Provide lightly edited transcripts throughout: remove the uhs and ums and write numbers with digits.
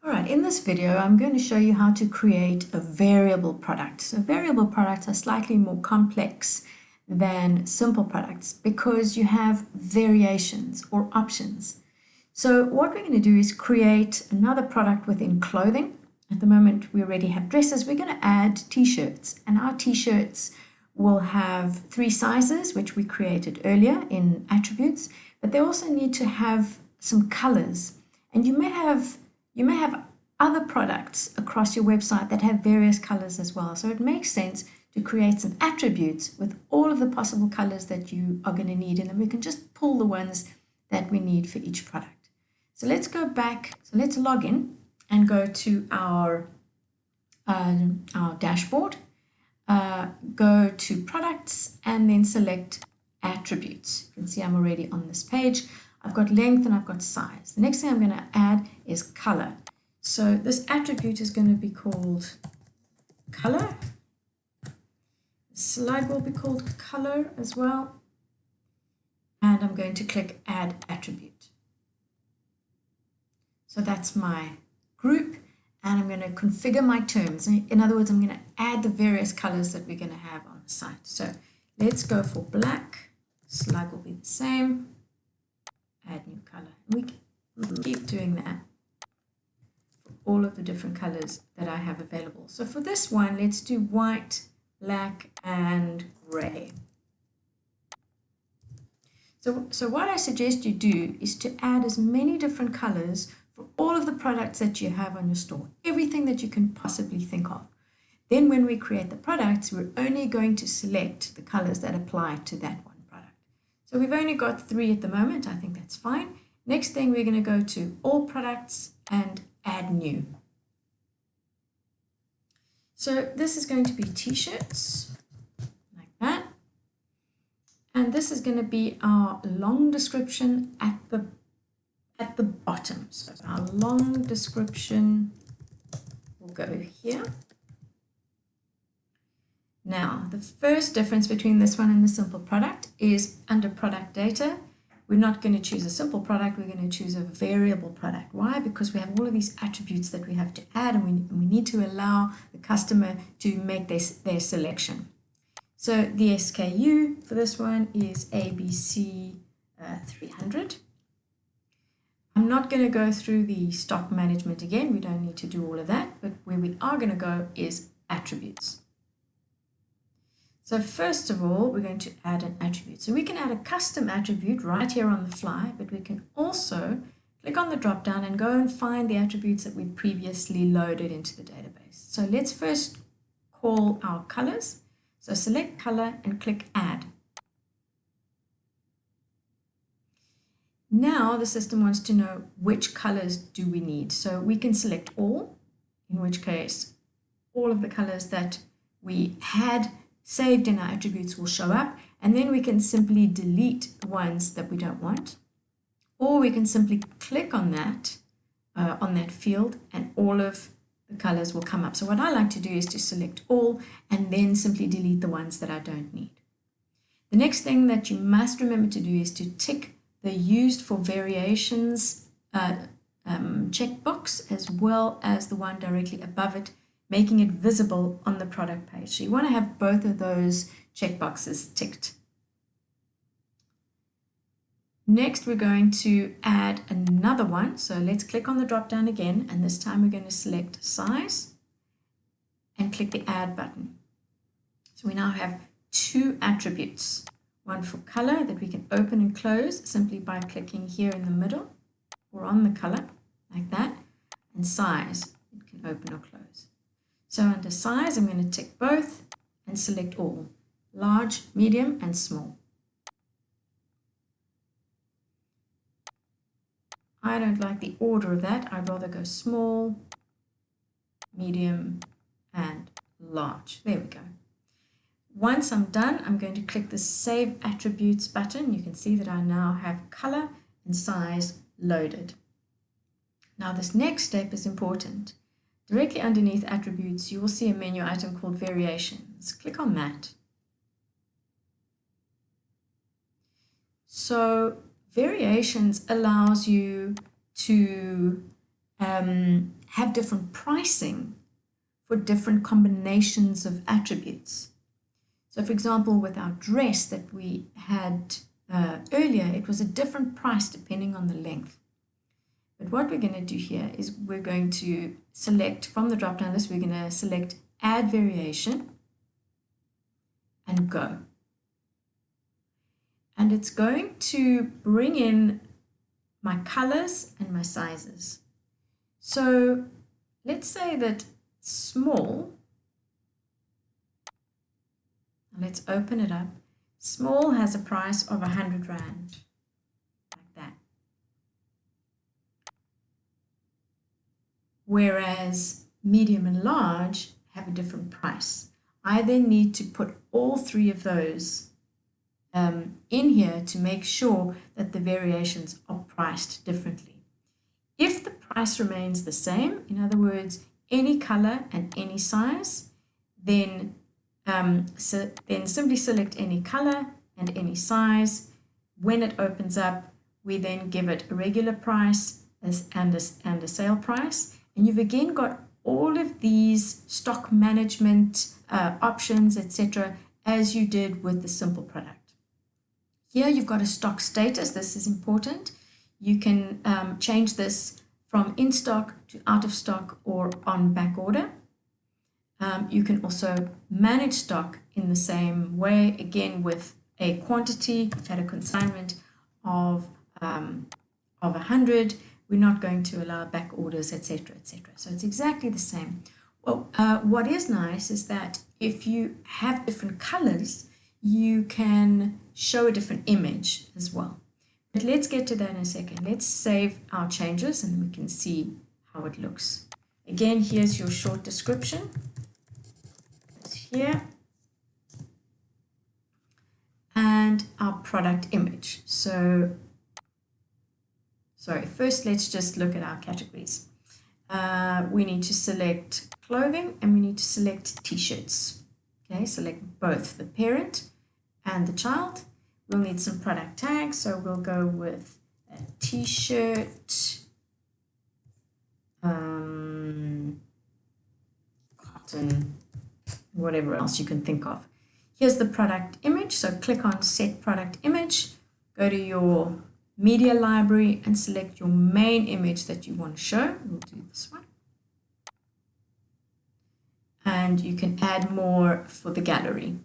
All right, in this video, I'm going to show you how to create a variable product. So variable products are slightly more complex than simple products because you have variations or options. So what we're going to do is create another product within clothing. At the moment, we already have dresses. We're going to add t-shirts, and our t-shirts will have 3 sizes, which we created earlier in attributes, but they also need to have some colors. And you may have other products across your website that have various colors as well. So it makes sense to create some attributes with all of the possible colors that you are going to need, and then we can just pull the ones that we need for each product. So let's go back. So let's log in and go to our dashboard. Go to products and then select attributes. You can see I'm already on this page. I've got length and I've got size. The next thing I'm going to add is color. So this attribute is going to be called color. The slide will be called color as well. And I'm going to click add attribute. So that's my group, and I'm going to configure my terms. In other words, I'm going to add the various colors that we're going to have on the site. So let's go for black. Slide will be the same. Add new color. We can keep doing that for all of the different colors that I have available. So for this one, let's do white, black, and gray. So what I suggest you do is to add as many different colors for all of the products that you have on your store, everything that you can possibly think of. Then when we create the products, we're only going to select the colors that apply to that one. So we've only got 3 at the moment. I think that's fine. Next thing, we're going to go to all products and add new. So this is going to be t-shirts like that. And this is going to be our long description at the bottom. So our long description will go here. Now, the first difference between this one and the simple product is under product data, we're not going to choose a simple product, we're going to choose a variable product. Why? Because we have all of these attributes that we have to add, and we need to allow the customer to make their selection. So the SKU for this one is ABC 300. I'm not going to go through the stock management again, we don't need to do all of that, but where we are going to go is attributes. So first of all, we're going to add an attribute. So we can add a custom attribute right here on the fly, but we can also click on the drop down and go and find the attributes that we previously loaded into the database. So let's first call our colors. So select color and click add. Now the system wants to know which colors do we need. So we can select all, in which case all of the colors that we had saved in our attributes will show up, and then we can simply delete the ones that we don't want, or we can simply click on that field and all of the colors will come up. So what I like to do is to select all and then simply delete the ones that I don't need. The next thing that you must remember to do is to tick the used for variations checkbox, as well as the one directly above it, making it visible on the product page. So you want to have both of those checkboxes ticked. Next, we're going to add another one. So let's click on the drop down again, and this time we're going to select size and click the add button. So we now have 2 attributes, one for color that we can open and close simply by clicking here in the middle or on the color like that, and size, it can open or close. So under size, I'm going to tick both and select all, large, medium, and small. I don't like the order of that. I'd rather go small, medium, and large. There we go. Once I'm done, I'm going to click the Save Attributes button. You can see that I now have color and size loaded. Now this next step is important. Directly underneath attributes, you will see a menu item called variations. Click on that. So variations allows you to have different pricing for different combinations of attributes. So for example, with our dress that we had earlier, it was a different price depending on the length. But what we're going to do here is we're going to select from the drop-down list, we're going to select Add Variation and Go. And it's going to bring in my colors and my sizes. So let's say that small, let's open it up. Small has a price of 100 Rand, like that. Whereas medium and large have a different price. I then need to put all three of those in here to make sure that the variations are priced differently. If the price remains the same, in other words, any color and any size, then simply select any color and any size. When it opens up, we then give it a regular price and a sale price. And you've again got all of these stock management options, etc., as you did with the simple product. Here you've got a stock status. This is important. You can change this from in stock to out of stock or on back order. You can also manage stock in the same way, again with a quantity at a consignment of 100. We're not going to allow back orders, etc., etc. So it's exactly the same. Well, what is nice is that if you have different colors, you can show a different image as well. But let's get to that in a second. Let's save our changes and then we can see how it looks. Again, here's your short description. It's here. And our product image. So, sorry, first let's just look at our categories. We need to select clothing and we need to select t-shirts. Okay, select both the parent and the child. We'll need some product tags, so we'll go with a t-shirt, cotton, whatever else you can think of. Here's the product image, so click on Set Product Image, go to your media library and select your main image that you want to show. We'll do this one. And you can add more for the gallery.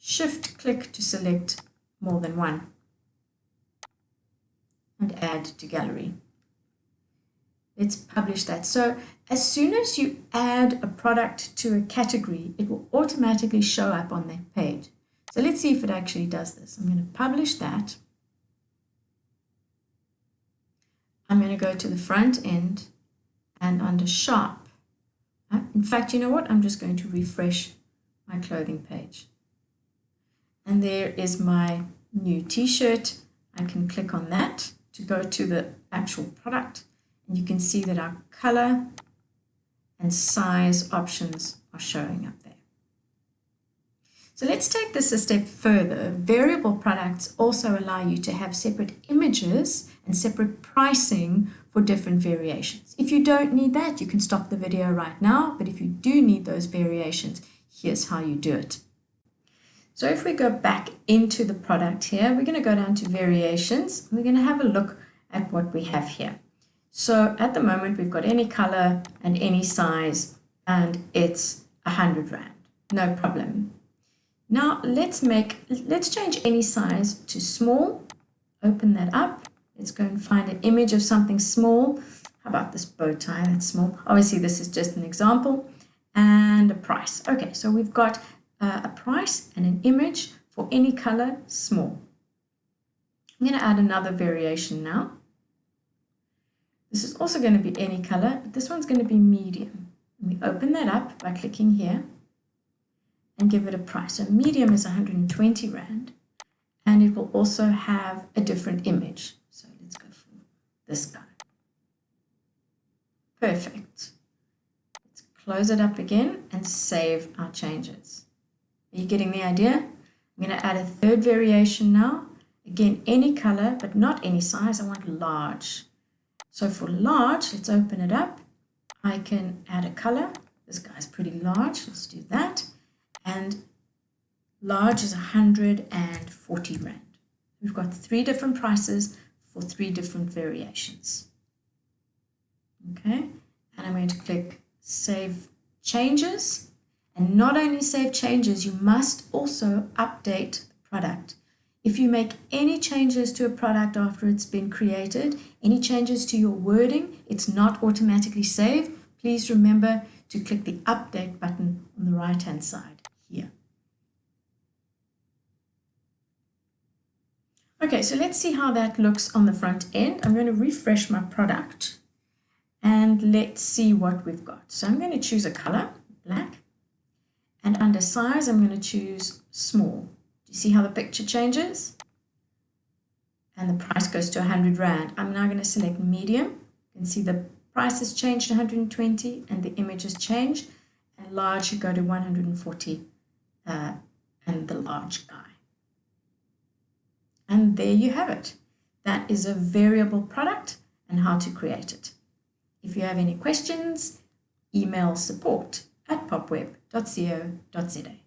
Shift click to select more than one and add to gallery. Let's publish that. So as soon as you add a product to a category, it will automatically show up on that page. So let's see if it actually does this. I'm going to publish that. I'm going to go to the front end and under shop. In fact, you know what? I'm just going to refresh my clothing page. And there is my new t-shirt. I can click on that to go to the actual product. And you can see that our color and size options are showing up there. So let's take this a step further. Variable products also allow you to have separate images and separate pricing for different variations. If you don't need that, you can stop the video right now. But if you do need those variations, here's how you do it. So if we go back into the product here, we're going to go down to variations. We're going to have a look at what we have here. So at the moment, we've got any color and any size, and it's 100 Rand. No problem. Now let's change any size to small. Open that up. Let's go and find an image of something small. How about this bow tie? That's small. Obviously, this is just an example. And a price. Okay, so we've got a price and an image for any color, small. I'm going to add another variation now. This is also going to be any color, but this one's going to be medium. And we open that up by clicking here and give it a price. So medium is 120 Rand, and it will also have a different image. So let's go for this guy. Perfect. Let's close it up again and save our changes. Are you getting the idea? I'm going to add a third variation now. Again, any color, but not any size. I want large. So for large, let's open it up. I can add a color. This guy's pretty large. Let's do that. And large is 140 Rand. We've got 3 different prices for 3 different variations. Okay, and I'm going to click Save Changes. And not only save changes, you must also update the product. If you make any changes to a product after it's been created, any changes to your wording, it's not automatically saved. Please remember to click the Update button on the right-hand side here. Okay, so let's see how that looks on the front end. I'm going to refresh my product and let's see what we've got. So I'm going to choose a color, black, and under size, I'm going to choose small. Do you see how the picture changes? And the price goes to 100 Rand. I'm now going to select medium. You can see the price has changed to 120 and the image has changed. And large, you go to 140 and the large guy. And there you have it. That is a variable product and how to create it. If you have any questions, email support@popweb.co.za.